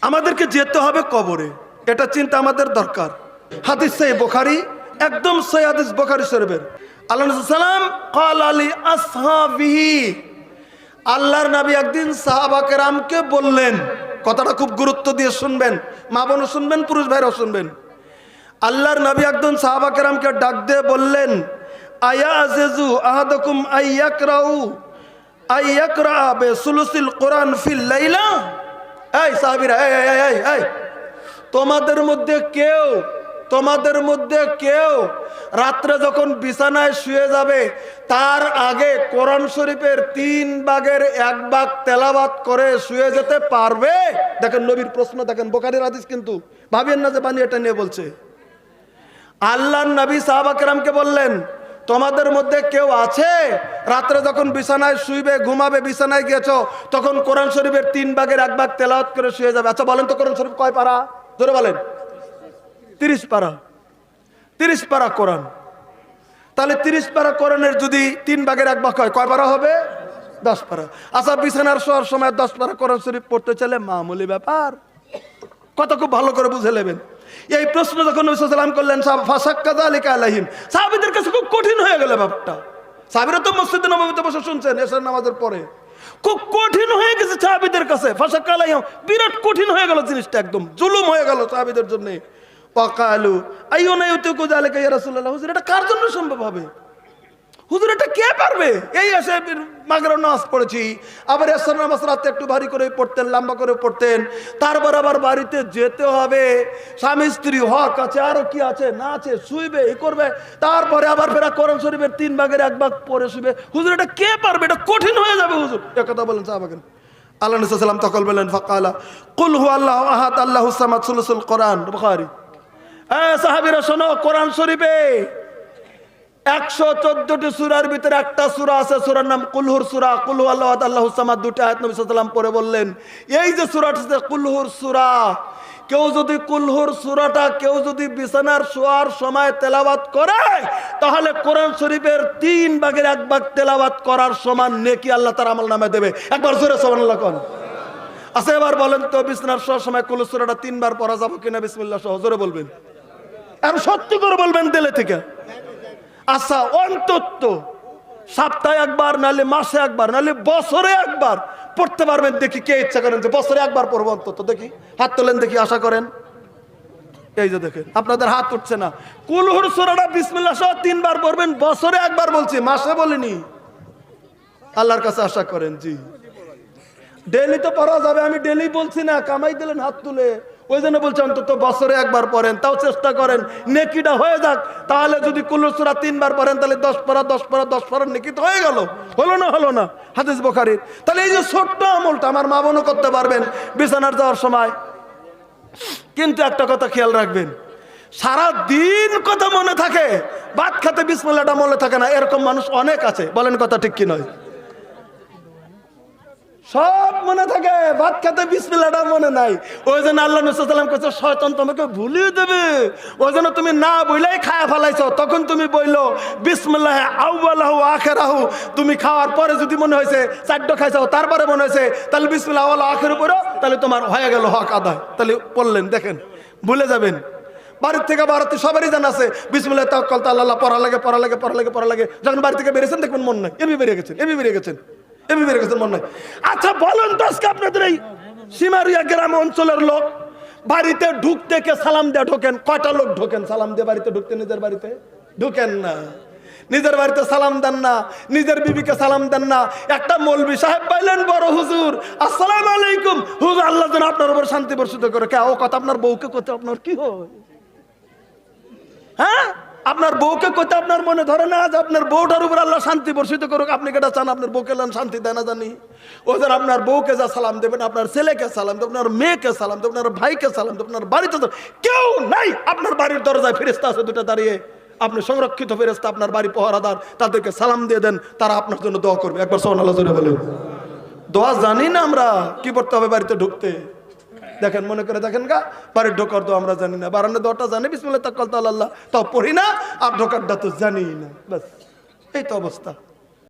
আমাদেরকে যেতে হবে কবরে, এটা চিন্তা আমাদের দরকার। হাদিস সহিহ বুখারী, একদম সহিহ হাদিস বুখারী শরীফের। আল্লাহ রাসূল সাল্লাম ক্বাল আলী আসহাবিহি, আল্লাহর নবী একদিন সাহাবা কেরামকে বললেন, কথাটা খুব গুরুত্ব দিয়ে শুনবেন, মা বোনও শুনবেন, পুরুষ ভাইরাও শুনবেন। আল্লাহর নবী একজন সাহাবা কেরামকে ডাক দিয়ে বললেন, আয়া আজিজু আহাদুকুম আইয়াকরা বিসুলুসিল কোরআন ফিল লাইলা। এই সাহাবীরা, এই তোমাদের মধ্যে কেউ রাত্রে যখন বিছানায় শুয়ে যাবে তার আগে কোরআন শরীফের 3 ভাগের 1 ভাগ তেলাওয়াত করে শুয়ে যেতে পারবে? দেখেন নবীর প্রশ্ন, দেখেন বুখারীর হাদিস, কিন্তু ভাবেন না যে বানি এটা নিয়ে বলছে। আল্লাহর নবী সাহাবা কেরামকে বললেন, তোমাদের মধ্যে কেউ আছে রাত্রে যখন বিছানায় শুইবে, ঘুমাবে, বিছানায় গেছো, তখন কোরআন শরীফের 3 ভাগের 1 ভাগ তেলাওয়াত করে শুয়ে যাবে? আচ্ছা বলেন তো, কোরআন শরীফ কয় পারা? জোরে বলেন। 30 পারা। 30 পারা কোরআন। তাহলে 30 পারা কোরআনের যদি 3 ভাগের 1 ভাগ হয়, কয় পারা হবে? 10 পারা। আচ্ছা বিছানার শোয়ার সময় 10 পারা কোরআন শরীফ পড়তে চাইলে মামুলি ব্যাপার? কথা খুব ভালো করে বুঝে নেবেন। এই প্রশ্ন যখন নবী সাল্লাল্লাহু আলাইহি ওয়াসাল্লাম করলেন, ফাসাক্কা যালিকা আলাইহিম, সাহাবীদের কাছে খুব কঠিন হয়ে গেল ব্যাপারটা। সাহাবীরা তো মসজিদে নববীতে বসে শুনছেন এশার নামাজের পরে, খুব কঠিন হয়ে গেছে সাহাবীদের কাছে। ফাসাক্কা আলাইহিম, বিরাট কঠিন হয়ে গেল জিনিসটা, একদম জুলুম হয়ে গেল সাহাবীদের জন্য। ওয়াকালু আইয়ুনা ইউতিকু যালিকা ইয়া রাসূলুল্লাহ, হুজুর এটা কার জন্য সম্ভব হবে? হুজুর এটা কে পারবে? এই এসে মাগরিবের নামাজ পড়েছি, আবার এশার নামাজ রাতে একটু ভারী করে পড়তেন, লম্বা করে পড়তেন, তারপর আবার বাড়িতে যেতে হবে, স্বামী স্ত্রী হক আছে, আরো কি আছে না আছে, শুইবে, ই করবে, তারপরে আবার ফেরা কোরআন শরীফের 3 ভাগের 1 ভাগ পড়ে শুইবে। হুজুর এটা কে পারবে? এটা কঠিন হয়ে যাবে হুজুর, এ কথা বলেন সাহাবাগণ। আল্লাহ নবী সাল্লাল্লাহু আলাইহি ওয়াসাল্লাম তখন বলেন, ফাকালা কুল হুয়াল্লাহু আহাদ আল্লাহুস সামাদ, সুলুসুল কোরআন, বুখারী। সাহাবীরা শোনো, কোরআন শরীফে 114টি সূরার ভিতরে একটা সূরা আছে, সূরার নাম কুলহুর সূরা। কুল হুয়াল্লাহু আহাদ আল্লাহুস সামাদ, দুটো আয়াত নবী সাল্লাল্লাহু আলাইহি ওয়াসাল্লাম পড়ে বললেন, এই যে সূরাটা আছে কুলহুর সূরা, কেউ যদি বিছানার শোয়ার সময় তেলাওয়াত করে, তাহলে কোরআন শরীফের 3 ভাগের 1 ভাগ তেলাওয়াত করার সমান নেকি আল্লাহ তার আমলনামায় দেবে। একবার জোরে সুবহানাল্লাহ কোন। আচ্ছা এবার বলেন তো, বিছানার শোয়ার সময় কুলহুর সূরাটা 3 বার পড়া যাবে কিনা? বিসমিল্লাহ সহ জোরে বলবেন, আর সত্যি করে বলবেন দিলে থেকে। আচ্ছা অন্তত সপ্তাহে একবার, নাহলে মাসে একবার, নাহলে বছরে একবার পড়তে পারবেন? দেখি কে ইচ্ছা করেন যে বছরে একবার পড়বো অন্তত? দেখি হাত তোলেন, দেখি আশা করেন। এই যে দেখেন আপনাদের হাত উঠছে না। কুলহুর সূরাটা বিসমিল্লাহ সহ 3 বার পড়বেন, বছরে একবার বলছি, মাসে বলিনি। আল্লাহর কাছে আশা করেন। জি ডেইলি তো পড়া যাবে, আমি ডেইলি বলছি না, কামাই দিলেন হাত তুলে, ওই জন্য বলছি অন্তত বছরে একবার পড়েন, তাও চেষ্টা করেন নেকিটা হয়ে যাক। তাহলে যদি কুলহুর সূরা 3 বার পড়েন, তাহলে 10 পারা নেকি তো হয়ে গেল। হলো না? হাদিস বুখারীর। তাহলে এই যে ছোট্ট আমলটা আমার মা বোনও করতে পারবেন বিছানার যাওয়ার সময়। কিন্তু একটা কথা খেয়াল রাখবেন, সারা দিন কথা মনে থাকে, ভাত খেতে বিসমিল্লাহটা মনে থাকে না, এরকম মানুষ অনেক আছে। বলেন কথা ঠিক কি নয়? সব মনে থাকে, ভাত খেতে বিসমিল্লাহটা মনে নাই। ওই জন্য আল্লাহ নবী সাল্লাল্লাহু আলাইহি ওয়াসাল্লাম কইছে, শয়তান তোমাকে ভুলিয়ে দেবে। ওই জন্য তুমি না বইলাই খায়া ফেলাইছো, তখন তুমি বইলো বিসমিল্লাহ আউয়ালাহু আখিরাহু। তুমি খাওয়ার পরে যদি মনে হয়েছে 4টা খাইছো, তারপরে মনে হয়েছে, তাহলে বিসমিল্লাহ আউয়াল আখির পড়ো, তাহলে তোমার হয়ে গেল হক আদায়। তাহলে পড়লেন, দেখেন ভুলে যাবেন। বাড়ির থেকে বাড়াতে সবারই জানা আছে বিসমিল্লাহ তাওয়াক্কালতু আলাল্লাহ, পড়া লাগে। যখন বাড়ি থেকে বেরিয়েছেন দেখবেন মন নাই, এমনি বেরিয়ে গেছেন মন নাই। আচ্ছা বলেন তো, আজকে আপনাদের এই সীমারিয়া গ্রাম অঞ্চলের লোক বাড়িতে ঢুকতে কে সালাম দিয়ে ঢোকেন? কয়টা লোক ঢোকেন সালাম দিয়ে বাড়িতে ঢুকতে? নিজের বাড়িতে ঢুকেন না, নিজের বাড়িতে সালাম দেন না, নিজের বিবিকে সালাম দেন না। একটা মৌলবি সাহেব পাইলেন, বড় হুজুর, আসসালামু আলাইকুম। হুজুর আল্লাহ যেন আপনার উপর শান্তি বর্ষিত করে। কে ও কথা আপনার বউকে করতে আপনার কি হয়? হ্যাঁ, আপনার বউকে কইতে আপনার মনে ধরে না যে আপনার বউটার উপর আল্লাহ শান্তি বর্ষিত করুক? আপনি কেটা চান আপনার বউকে শান্তি দেয় না জানি? ওদের আপনার বউকে যা সালাম দেবেন, আপনার ছেলেকে সালাম দেবেন, আপনার মেয়েকে সালাম দেবেন, আপনার ভাইকে সালাম দেবেন, আপনার বাড়িতে কেউ নাই, আপনার বাড়ির দরজায় ফেরেশতা আছে 2টা দাঁড়িয়ে, আপনি সংরক্ষিত ফেরেশতা, আপনার বাড়ি পহরাদার, তাদেরকে সালাম দিয়ে দেন, তারা আপনার জন্য দোয়া করবে। একবার সুবহানাল্লাহ জোরে বলেন। দোয়া জানি না আমরা কি করতে হবে বাড়িতে ঢুকতে? দেখেন মনে করে দেখেন গা, বাড়ির ঢোকার তো আমরা জানি না, বারান্দার দোয়াটা জানি বিসমিল্লাহ তাওয়াক্কালতু আলাল্লাহ, তাও পড়ি না, আর ঢোকারটা তো জানি না। বাস এই তো অবস্থা।